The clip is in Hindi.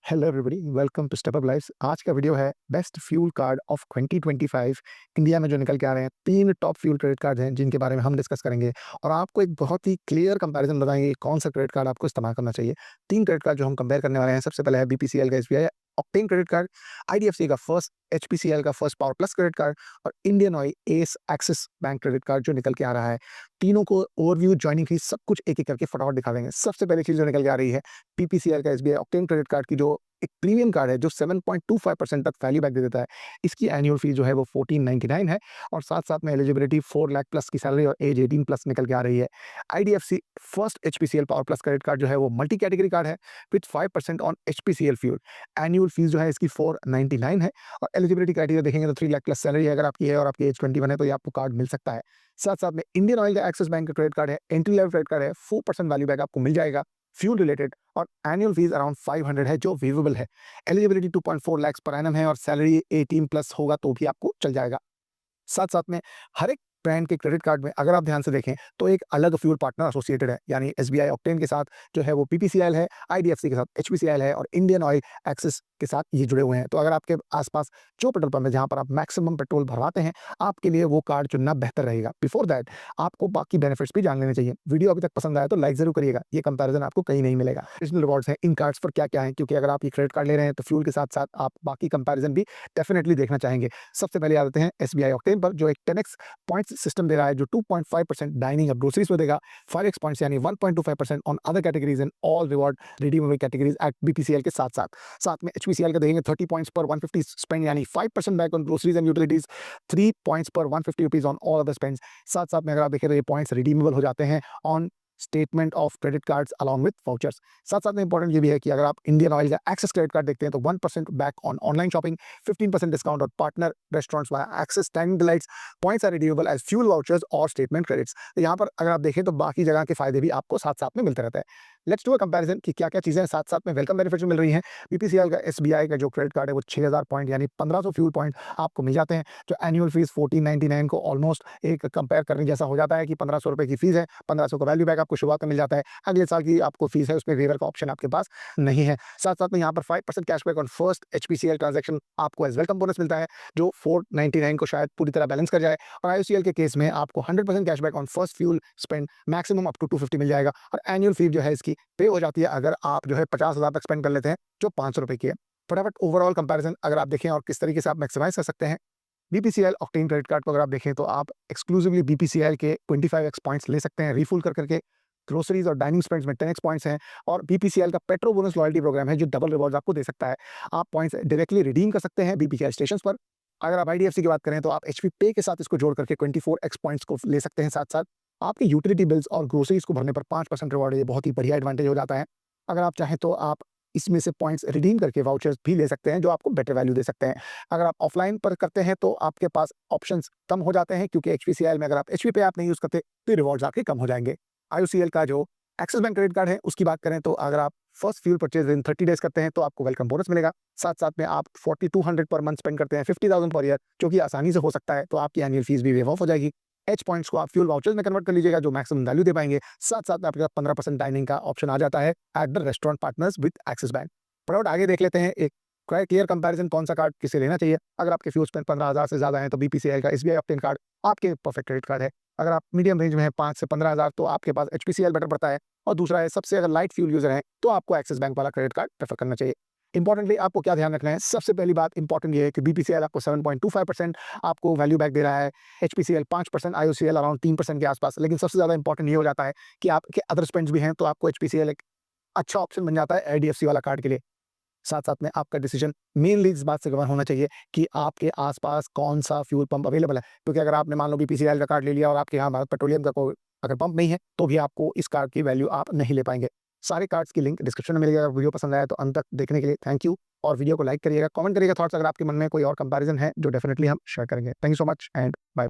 Hello everybody, welcome to step up life. आज का वीडियो है best fuel card of 2025। India में जो निकल के आ रहे हैं 3 टॉप फ्यूल क्रेडिट कार्ड हैं जिनके बारे में हम डिस्कस करेंगे और आपको एक बहुत ही क्लियर कंपैरिजन बताएंगे कौन सा क्रेडिट कार्ड आपको इस्तेमाल करना चाहिए। 3 क्रेडिट कार्ड जो हम कंपेयर करने वाले हैं, सबसे पहले है बीपीसीएल का SBI octane credit card, IDFC का फर्स्ट, एचपीसीएल का first power plus credit card और इंडियन ऑयल एस एक्सिस बैंक क्रेडिट कार्ड जो निकल के आ रहा है। तीनों को ओवरव्यू, जॉइनिंग फीस सब कुछ एक-एक करके फटाफट दिखा देंगे। सबसे पहली चीज़ जो निकल के आ रही है बीपीसीएल का एसबीआई ऑक्टेन क्रेडिट कार्ड की, जो एक प्रीमियम कार्ड है जो 7.25% तक वैल्यू बैक दे देता है। इसकी एनुअल फीस जो है वो 1499 है और साथ-साथ में एलिजिबिलिटी 4 लाख प्लस की सैलरी और एज 18 प्लस निकल के आ रही है। IDFC first HPCL power plus credit card जो है वो मल्टी कैटेगरी कार्ड है with 5% on HPCL fuel. Annual fees जो है इसकी 499 है और एलिजिबिलिटी क्राइटेरिया देखेंगे तो 3 लाख प्लस सैलरी अगर आपकी है और आपकी एज 21 है तो ये आपको कार्ड मिल सकता है। साथ-साथ में इंडियन ऑयल का एक्सिस बैंक का क्रेडिट कार्ड है, एंट्री लेवल क्रेडिट कार्ड है, 4% वैल्यू बैक आपको मिल जाएगा फ्यूल रिलेटेड और एनुअल फीस अराउंड 500 है जो वेवेबल है। एलिजिबिलिटी 2.4 लाख पर एनम है और सैलरी 18 प्लस होगा तो भी आपको चल जाएगा। साथ-साथ में हर एक ब्रांड के क्रेडिट कार्ड में अगर आप ध्यान से देखें तो एक अलग फ्यूल पार्टनर एसोसिएटेड है, यानी एसबीआई ऑक्टेन के साथ जो है वो पीपीसीएल है, आईडीएफसी के साथ एचपीसीएल है और इंडियन ऑयल एक्सिस के साथ ये जुड़े हुए हैं। तो अगर आपके आस-पास जो पेट्रोल पंप है जहाँ पर आप मैक्सिमम पेट्रोल भरवाते हैं, आपके लिए वो कार्ड चुनना बेहतर रहेगा। बिफोर दैट आपको बाकी बेनिफिट्स भी जान लेने चाहिए। वीडियो अभी तक पसंद आया तो लाइक ज़रूर करिएगा। ये कंपैरिजन आपको कहीं नहीं मिलेगा। एडिशनल रिवॉर्ड्स हैं इन कार्ड्स पर क्या-क्या हैं, क्योंकि अगर आप ये क्रेडिट कार्ड ले रहे हैं तो फ्यूल के साथ-साथ आप बाकी कंपैरिजन भी डेफिनिटली देखना चाहेंगे। सबसे पहले आ जाते हैं एसबीआई ऑक्टेन पर, जो एक 10x पॉइंट्स सिस्टम दे रहा है जो 2.5% डाइनिंग और ग्रोसरीज पे देगा, 5x पॉइंट्स यानी 1.25% on other categories and all reward redeemable categories at BPCL के साथ में एचपीसीएल का देंगे 30 पॉइंट्स पर 150 स्पेंड यानी 5% back on groceries and utilities, 3 points पर 150 rupees on all other spends. साथ-साथ में अगर आप देखें तो ये पॉइंट्स रिडीमेबल हो जाते हैं on statement of credit cards along with vouchers. साथ-साथ में इंपॉर्टेंट ये भी है कि अगर आप इंडियन ऑयल का एक्सेस क्रेडिट कार्ड देखते हैं तो 1% back on online shopping, 15% discount और partner restaurants via Axis dining delights, points are redeemable as fuel vouchers और स्टेटमेंट क्रेडिट्स। तो यहाँ पर अगर आप देखें तो बाकी जगह के फायदे भी आपको साथ-साथ में मिलते रहते हैं। लेट्स डू अ कंपैरिजन कि क्या-क्या चीजें साथ-साथ में वेलकम बेनिफिट्स मिल रही हैं। बीपीसीएल का एसबीआई का जो क्रेडिट कार्ड है वो 6000 पॉइंट यानी 1500 फ्यूल पॉइंट आपको मिल जाते हैं, जो एनुअल फीस 1499 को ऑलमोस्ट एक कंपेयर करने जैसा हो जाता है कि 1500 रुपए की फीस है, 1500 का वैल्यू बैक आपको शुरुआत में मिल जाता है। अगले साल की आपको फीस है उसमें वेवर का ऑप्शन आपके पास नहीं है। साथ-साथ में यहाँ पर 5% cashback on first HPCL transaction आपको एज वेलकम बोनस मिलता है जो 499 को शायद पूरी तरह बैलेंस कर जाए और आईओसीएल के केस में आपको 100% cashback on first fuel spend maximum up to 250 मिल जाएगा और एनुअल फीस जो है इसकी पे हो जाती है अगर आप जो है 50,000 तक स्पेंड कर लेते हैं, जो 500 रुपए की है। फटाफट ओवरऑल कंपैरिजन अगर आप देखें और किस तरीके से आप मैक्सिमाइज कर सकते हैं, बीपीसीएल ऑक्टेन क्रेडिट कार्ड को अगर आप देखें तो आप एक्सक्लूसिवली बीपीसीएल के 25x पॉइंट्स ले सकते हैं रिफुल कर करके। ग्रोसरीज और डाइनिंग स्पेंड्स में 10x पॉइंट्स हैं और बीपीसीएल का पेट्रो बोनस लॉयल्टी प्रोग्राम है जो डबल रिवॉर्ड्स आपको दे सकता है। आप पॉइंट्स डायरेक्टली रिडीम कर सकते हैं बीपीसीएल स्टेशंस पर। अगर आप आईडीएफसी की बात करें तो आप एचपी पे के साथ इसको जोड़ करके 24x पॉइंट्स को ले सकते हैं। साथ-साथ आपके यूटिलिटी बिल्स और ग्रोसरीज को भरने पर 5% रिवॉर्ड है, ये बहुत ही बढ़िया एडवांटेज हो जाता है। अगर आप चाहें तो आप इसमें से पॉइंट्स रिडीम करके वाउचर्स भी ले सकते हैं जो आपको बेटर वैल्यू दे सकते हैं। अगर आप ऑफलाइन पर करते हैं तो आपके पास ऑप्शंस कम हो जाते हैं, क्योंकि एचपीसीएल में अगर आप एचपी पे आप नहीं यूज़ करते तो रिवॉर्ड्स आपके कम हो जाएँगे। आईओसीएल का जो एक्सिस बैंक क्रेडिट कार्ड है उसकी बात करें तो अगर आप first fuel purchase in 30 days करते हैं तो आपको वेलकम बोनस मिलेगा। साथ-साथ में आप 4200 पर मंथ स्पेंड करते हैं 50,000 पर ईयर, जो कि आसानी से हो सकता है, तो आपकी एनुअल फीस भी वेव ऑफ हो जाएगी। एच पॉइंट्स को आप फ्यूल वाउचर्स में कन्वर्ट कर लीजिएगा जो मैक्सिमम वैल्यू दे पाएंगे। साथ-साथ में आपके पास 15% डाइनिंग का ऑप्शन आ जाता है at the restaurant partners with axis bank. फटाफट आगे देख लेते हैं एक क्लियर कंपैरिजन कौन सा कार्ड किसे लेना चाहिए। अगर आपके फ्यूल स्पेंड 15,000 से ज़्यादा है तो बीपीसीएल का एसबीआई ऑक्टेन कार्ड आपके परफेक्ट क्रेडिट कार्ड है। अगर आप मीडियम रेंज में हैं 5 से 15,000 तो आपके पास एचपीसीएल बेटर पड़ता है और दूसरा है सबसे अगर लाइट फ्यूल यूजर हैं तो आपको एक्सिस बैंक वाला क्रेडिट कार्ड प्रेफर करना चाहिए। इंपॉर्टेंटली आपको क्या ध्यान रखना है, सबसे पहली बात इंपॉर्टेंट ये है कि बीपीसीएल आपको 7.25% आपको वैल्यू बैक दे रहा है, एचपीसीएल 5%, आईओसीएल अराउंड 3% के आसपास। लेकिन सबसे ज़्यादा इंपॉर्टेंट ये हो जाता है कि आपके अदर स्पेंड्स भी हैं तो आपको एचपीसीएल एक अच्छा ऑप्शन बन जाता है आईडीएफसी वाला कार्ड के लिए। साथ-साथ में आपका डिसीजन मेनली इस बात से गवर्न होना चाहिए कि आपके आस-पास कौन-सा फ्यूल पंप अवेलेबल है। क्योंकि अगर आपने मान लो बीपीसीएल का कार्ड ले लिया और आपके यहाँ भारत पेट्रोलियम का कोई अगर पंप नहीं है, तो भी आपको इस कार्ड की वैल्यू आप नहीं ले पाएँगे। सारे कार्ड्स की लिंक डिस्क्रिप्शन में मिलेगा। अगर वीडियो पसंद आया तो अंत तक देखने के लिए थैंक यू और वीडियो को लाइक करिएगा, कमेंट करिएगा थॉट्स अगर आपके मन में कोई और कंपैरिजन है जो डेफिनिटली हम शेयर करेंगे। Thank you so much and bye.